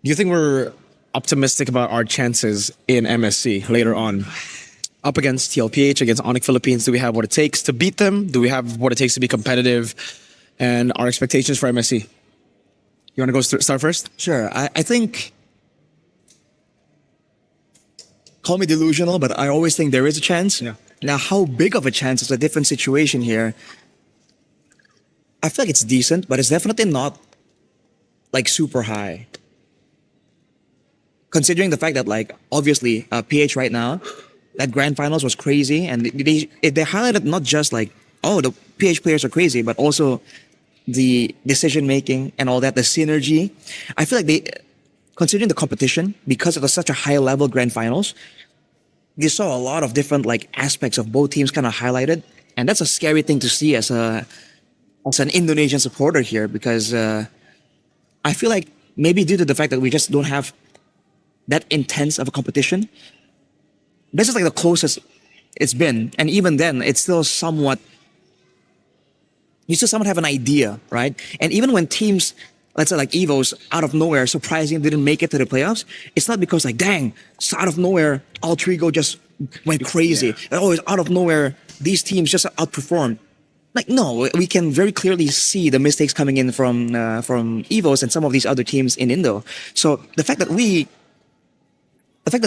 Do you think we're optimistic about our chances in MSC later on? Up against TLPH, against ONIC Philippines, do we have what it takes to beat them? Do we have what it takes to be competitive? And our expectations for MSC? You want to start first? Sure. I think, call me delusional, but I always think there is a chance. Yeah. Now, how big of a chance is a different situation here. I feel like it's decent, but it's definitely not like super high. Considering the fact that, like, obviously, PH right now, that grand finals was crazy, and they highlighted not just like, oh, the PH players are crazy, but also the decision making and all that, the synergy. I feel like they, considering the competition, because it was such a high level grand finals, they saw a lot of different like aspects of both teams kind of highlighted, and that's a scary thing to see as an Indonesian supporter here, because I feel like maybe due to the fact that we just don't have that intense of a competition, this is like the closest it's been, and even then, it's still somewhat. You still somewhat have an idea, right? And even when teams, let's say like Evo's, out of nowhere, surprisingly didn't make it to the playoffs, it's not because like, dang, so out of nowhere, Altrigo just went crazy. And always out of nowhere, these teams just outperformed. Like, no, we can very clearly see the mistakes coming in from Evos and some of these other teams in Indo. So the fact that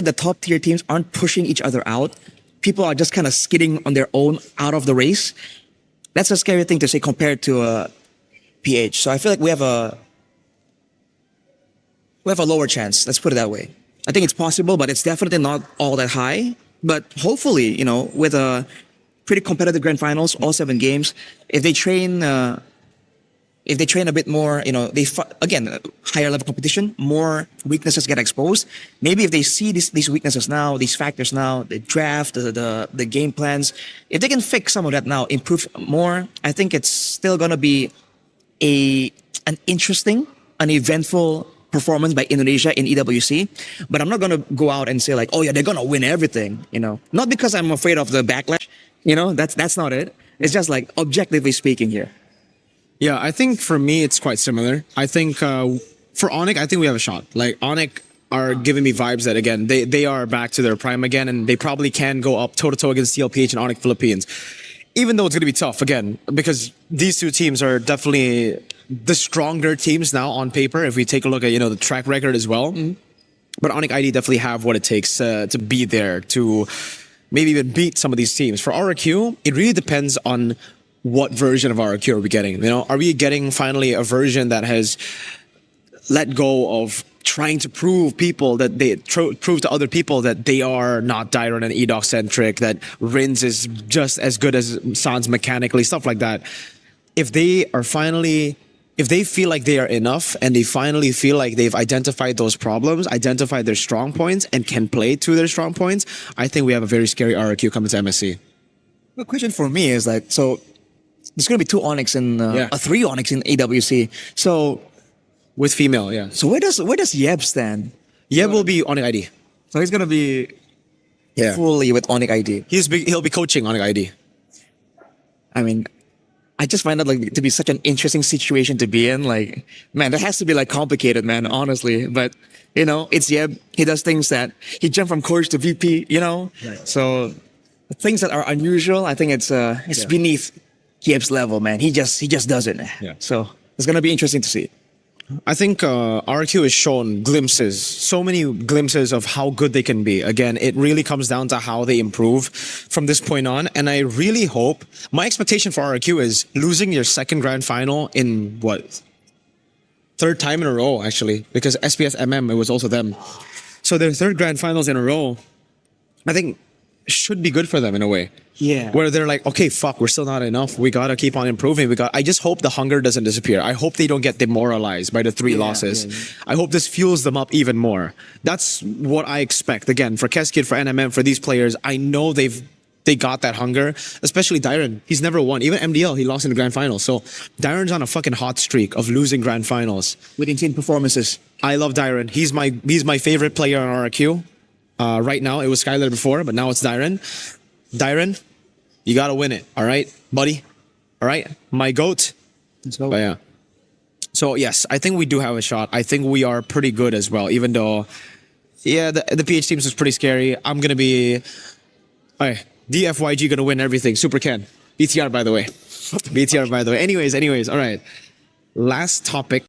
the top tier teams aren't pushing each other out, people are just kind of skidding on their own out of the race. That's a scary thing to say compared to PH. So I feel like we have a lower chance. Let's put it that way. I think it's possible, but it's definitely not all that high. But hopefully, you know, with a pretty competitive grand finals, all 7 games, if they train a bit more, you know, again, higher level competition, more weaknesses get exposed. Maybe if they see these weaknesses now, these factors now, the draft, the game plans, if they can fix some of that now, improve more, I think it's still gonna be an interesting, an eventful performance by Indonesia in EWC. But I'm not gonna go out and say like, oh yeah, they're gonna win everything, you know. Not because I'm afraid of the backlash, you know. That's not it. It's just like objectively speaking here. Yeah, I think for me, it's quite similar. I think for ONIC, I think we have a shot. Like, ONIC are giving me vibes that, again, they are back to their prime again, and they probably can go up toe-to-toe against TLPH and ONIC Philippines. Even though it's going to be tough, again, because these two teams are definitely the stronger teams now on paper, if we take a look at, you know, the track record as well. Mm-hmm. But ONIC ID definitely have what it takes to be there, to maybe even beat some of these teams. For RRQ, it really depends on what version of RRQ are we getting? You know, are we getting finally a version that has let go of trying to prove people that prove to other people that they are not Dyron and EDOC centric, that Rins is just as good as Sans mechanically, stuff like that. If they feel like they are enough and they finally feel like they've identified those problems, identified their strong points, and can play to their strong points, I think we have a very scary RRQ coming to MSC. The question for me is like, so there's going to be 2 ONICs and 3 ONICs in AWC. So with female, yeah. So where does Yeb stand? Yeb will be ONIC ID. So he's going to be fully with ONIC ID. He'll be coaching ONIC ID. I mean, I just find that like to be such an interesting situation to be in. Like, man, that has to be like complicated, man, honestly. But, you know, it's Yeb. He does things that he jumped from coach to VP, you know? Right. So things that are unusual, I think it's beneath Yeb's level, man. He just does it. Yeah. So it's going to be interesting to see. I think RRQ has shown glimpses, so many glimpses of how good they can be. Again, it really comes down to how they improve from this point on. And I really hope, my expectation for RRQ is losing your second grand final in what? 3rd time in a row, actually, because SPS MM, it was also them. So their 3rd grand finals in a row, I think should be good for them in a way. Yeah. Where they're like, okay, fuck, we're still not enough. We got to keep on improving. I just hope the hunger doesn't disappear. I hope they don't get demoralized by the 3 losses. Yeah. I hope this fuels them up even more. That's what I expect. Again, for Keskid, for NMM, for these players, I know they got that hunger, especially Dyron. He's never won. Even MDL, he lost in the grand finals. So Dyron's on a fucking hot streak of losing grand finals. With insane performances. I love Dyron. He's my favorite player on RRQ. Right now, it was Skylar before, but now it's Dyron. Dyron, you got to win it. All right, buddy. All right. My GOAT. Let's go. But yeah. So yes, I think we do have a shot. I think we are pretty good as well, even though, yeah, the PH teams was pretty scary. I'm gonna be, hey, DFYG gonna win everything. Super Ken, BTR by the way, BTR by the way. Anyways, all right. Last topic